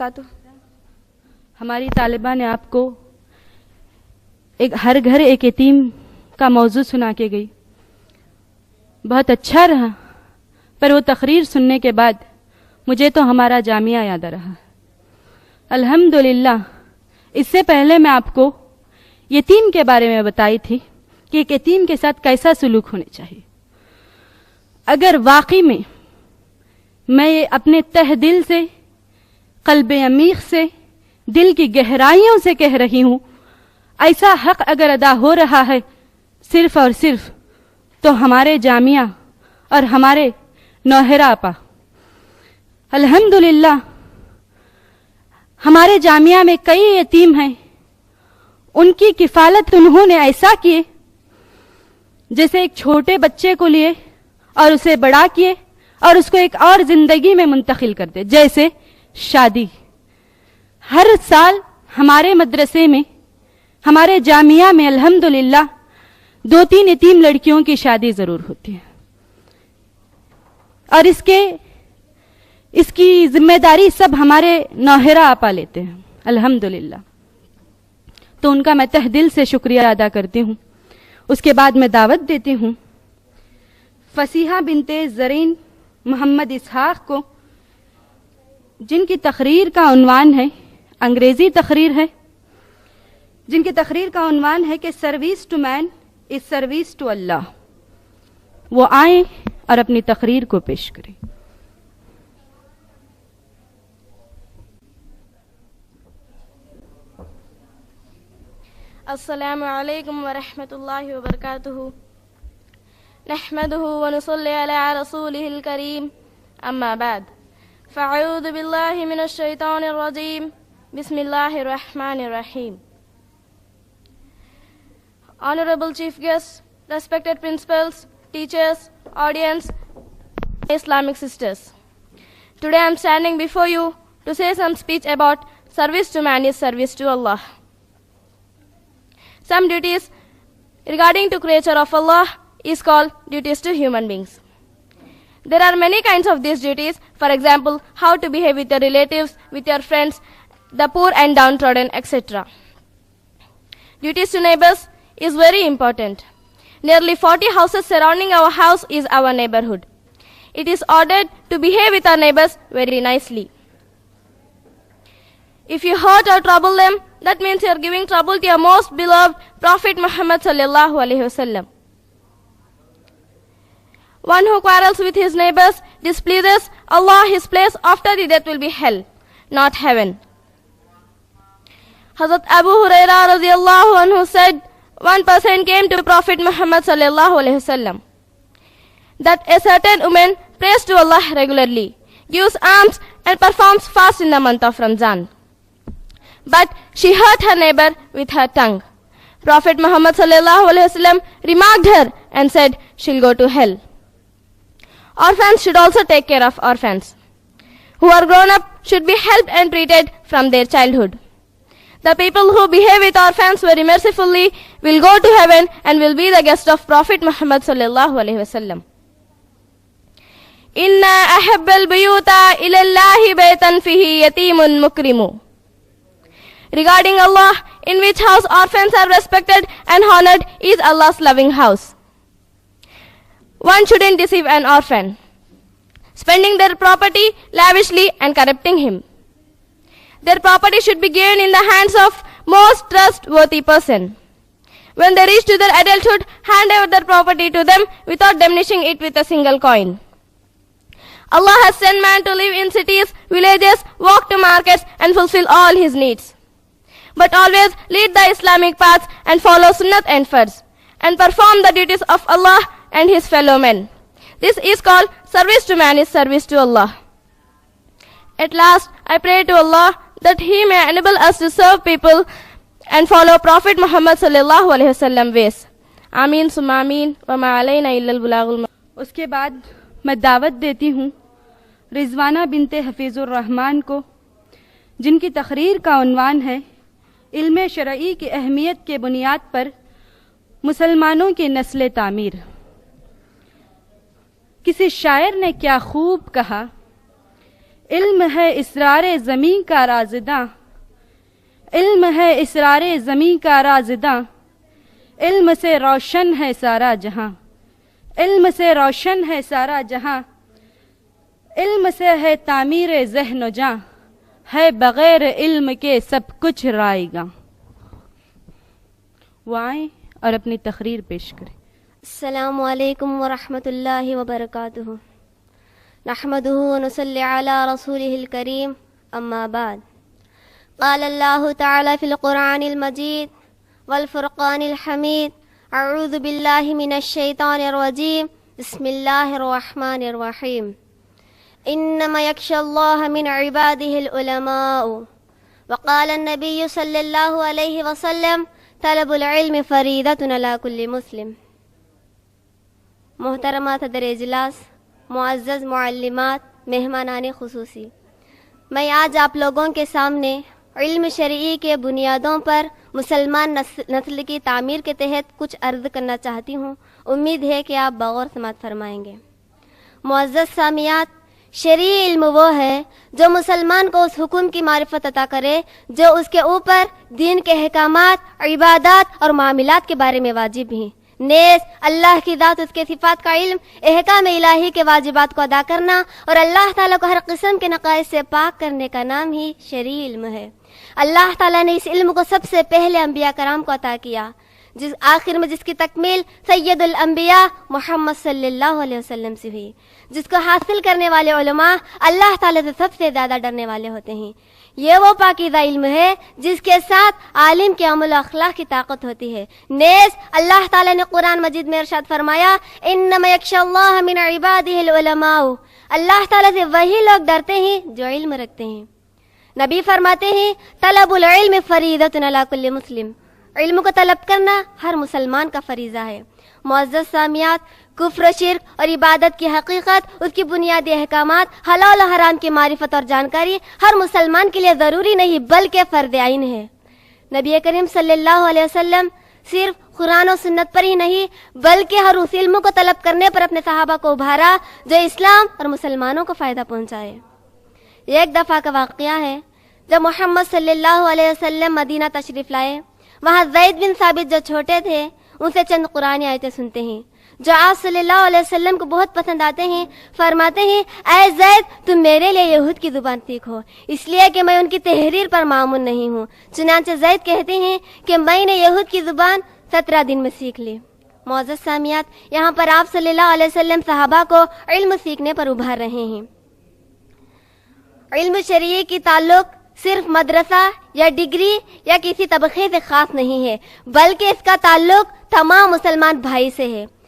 وبرکاتہ. ہماری طالبہ نے آپ کو ہر گھر ایک یتیم کا موضوع سنا کے گئی. بہت اچھا رہا، پر وہ تقریر سننے کے بعد مجھے تو ہمارا جامعہ یاد آ رہا. الحمدللہ اس سے پہلے میں آپ کو یتیم کے بارے میں بتائی تھی کہ ایک یتیم کے ساتھ کیسا سلوک ہونے چاہیے. اگر واقعی میں یہ اپنے تہ دل سے، قلب عمیق سے، دل کی گہرائیوں سے کہہ رہی ہوں، ایسا حق اگر ادا ہو رہا ہے صرف اور صرف تو ہمارے جامعہ اور ہمارے نوہرا آپا. الحمدللہ ہمارے جامعہ میں کئی یتیم ہیں، ان کی کفالت انہوں نے ایسا کیے جیسے ایک چھوٹے بچے کو لیے اور اسے بڑا کیے اور اس کو ایک اور زندگی میں منتقل کر دے. جیسے شادی، ہر سال ہمارے مدرسے میں، ہمارے جامعہ میں الحمدللہ 2-3 یتیم لڑکیوں کی شادی ضرور ہوتی ہے، اور اس کی ذمہ داری سب ہمارے نوہرا آپا لیتے ہیں الحمدللہ. تو ان کا میں تہ دل سے شکریہ ادا کرتی ہوں. اس کے بعد میں دعوت دیتی ہوں فصیحہ بنت زرین محمد اسحاق کو، جن کی تقریر کا عنوان ہے، انگریزی تقریر ہے، جن کی تقریر کا عنوان ہے کہ service to man is service to اللہ. وہ آئیں اور اپنی تقریر کو پیش کریں. السلام علیکم ورحمۃ اللہ وبرکاتہ. نحمده ونصلي على رسوله الكريم. اما بعد فاعوذ باللہ من الشیطان الرجیم. بسم اللہ الرحمن الرحیم. Honorable Chief Guests, respected principals, teachers, audience, Islamic sisters. Today I am standing before you to say some speech about service to man is service to Allah. Some duties regarding to creature of Allah is called duties to human beings. There are many kinds of these duties. For example, how to behave with your relatives, with your friends, the poor and downtrodden, etc. Duties to neighbors is very important. Nearly 40 houses surrounding our house is our neighborhood. It is ordered to behave with our neighbors very nicely. If you hurt or trouble them, that means you are giving trouble to your most beloved Prophet Muhammad sallallahu alaihi wasallam. One who quarrels with his neighbors displeases Allah. His place after the death will be hell, not heaven. Hazrat Abu Hurairah radiyallahu anhu said, one person came to Prophet Muhammad sallallahu alaihi wasallam that a certain woman prays to Allah regularly, gives alms and performs fast in the month of Ramzan, but she hurt her neighbor with her tongue. Prophet Muhammad sallallahu alaihi wasallam remarked her and said, she'll go to hell. Orphans should also take care of orphans who are grown up, should be helped and treated from their childhood. The people who behave with orphans very mercifully will go to heaven and will be the guest of Prophet Muhammad sallallahu alaihi wasallam. Inna ahabbal buyuta ila Allahi baytan fihi yatimun mukrimu. Regarding Allah, in which house orphans are respected and honored, is Allah's loving house. One shouldn't deceive an orphan, spending their property lavishly and corrupting him. Their property should be given in the hands of most trustworthy person. When they reach to their adulthood, hand over their property to them without diminishing it with a single coin. Allah has sent man to live in cities, villages, walk to markets and fulfill all his needs. But always lead the Islamic path and follow sunnat and farz, and perform the duties of Allah and his fellow men. This is called service to man is service to Allah. At last, I pray to Allah that He may enable us to serve people and follow Prophet Muhammad sallallahu alaihi wasallam ways. Ameen summa ameen wa ma alayna illa al-balaghul. اس کے بعد میں دعوت دیتی ہوں رضوانہ بنت حفیظ الرحمن کو، جن کی تقریر کا عنوان ہے علم شرعی کی اہمیت کے بنیاد پر مسلمانوں کی نسل تعمیر. کسی شاعر نے کیا خوب کہا، علم ہے اسرار زمین کا رازداں، علم ہے اسرار زمین کا رازداں، علم سے روشن ہے سارا جہاں، علم سے روشن ہے سارا جہاں، علم سے ہے تعمیر ذہن و جاں، ہے بغیر علم کے سب کچھ رائیگاں۔ وہ آئیں اور اپنی تقریر پیش کریں۔ السلام علیکم ورحمۃ اللہ وبرکاتہ۔ نحمده ونصلي على رسوله الكريم، اما بعد، قال الله تعالى في القرآن المجيد والفرقان الحميد، اعوذ بالله من الشيطان الرجيم، بسم الله الرحمن الرحيم، انما يخشى الله من عباده العلماء، وقال النبي صلى الله عليه وسلم، طلب العلم فریضۃ علی کل مسلم۔ محترمہ صدر اجلاس، معزز معلمات، مہمانان خصوصی، میں آج آپ لوگوں کے سامنے علم شرعی کے بنیادوں پر مسلمان نسل کی تعمیر کے تحت کچھ عرض کرنا چاہتی ہوں۔ امید ہے کہ آپ بغور سماعت فرمائیں گے۔ معزز سامعات، شرعی علم وہ ہے جو مسلمان کو اس حکم کی معرفت عطا کرے جو اس کے اوپر دین کے احکامات، عبادات اور معاملات کے بارے میں واجب ہیں۔ نیز اللہ کی ذات، اس کے صفات کا علم، احکام الہی کے واجبات کو ادا کرنا اور اللہ تعالیٰ کو ہر قسم کے نقائص سے پاک کرنے کا نام ہی شرعی علم ہے۔ اللہ تعالیٰ نے اس علم کو سب سے پہلے انبیاء کرام کو عطا کیا، آخر میں جس کی تکمیل سید الانبیاء محمد صلی اللہ علیہ وسلم سے ہوئی۔ جس کو حاصل کرنے والے علماء اللہ تعالیٰ سے سب سے زیادہ ڈرنے والے ہوتے ہیں۔ یہ وہ پاکیزہ علم ہے جس کے ساتھ عالم کے عمل و اخلاق کی طاقت ہوتی ہے۔ نیز اللہ تعالیٰ نے قرآن مجید میں ارشاد فرمایا، انما یخشی اللہ من عبادہ العلماء، اللہ تعالیٰ سے وہی لوگ ڈرتے ہیں جو علم رکھتے ہیں۔ نبی فرماتے ہیں، طلب العلم فریضۃ علی کل مسلم، علم کو طلب کرنا ہر مسلمان کا فریضہ ہے۔ معزز سامعات، کفر و شرک اور عبادت کی حقیقت، اس کی بنیادی احکامات، حلال و حرام کی معرفت اور جانکاری ہر مسلمان کے لیے ضروری نہیں بلکہ فرض عین ہے۔ نبی کریم صلی اللہ علیہ وسلم صرف قرآن و سنت پر ہی نہیں بلکہ ہر اس علم کو طلب کرنے پر اپنے صحابہ کو ابھارا جو اسلام اور مسلمانوں کو فائدہ پہنچائے۔ ایک دفعہ کا واقعہ ہے، جب محمد صلی اللہ علیہ وسلم مدینہ تشریف لائے، وہاں زید بن ثابت جو چھوٹے تھے ان سے چند قرآنی آیتیں سنتے ہیں جو آپ صلی اللہ علیہ وسلم کو بہت پسند آتے ہیں۔ فرماتے ہیں، اے زید، تم میرے لیے یہود کی زبان سیکھو، اس لیے کہ میں ان کی تحریر پر معمول نہیں ہوں۔ چنانچہ زید کہتے ہیں کہ میں نے یہود کی زبان 17 دن میں سیکھ لی۔ معزز سامعات، یہاں پر آپ صلی اللہ علیہ وسلم صحابہ کو علم سیکھنے پر ابھار رہے ہیں۔ علم شرعی کی تعلق صرف مدرسہ یا ڈگری یا کسی طبقے سے خاص نہیں ہے بلکہ اس کا تعلق تمام مسلمان بھائی سے ہے۔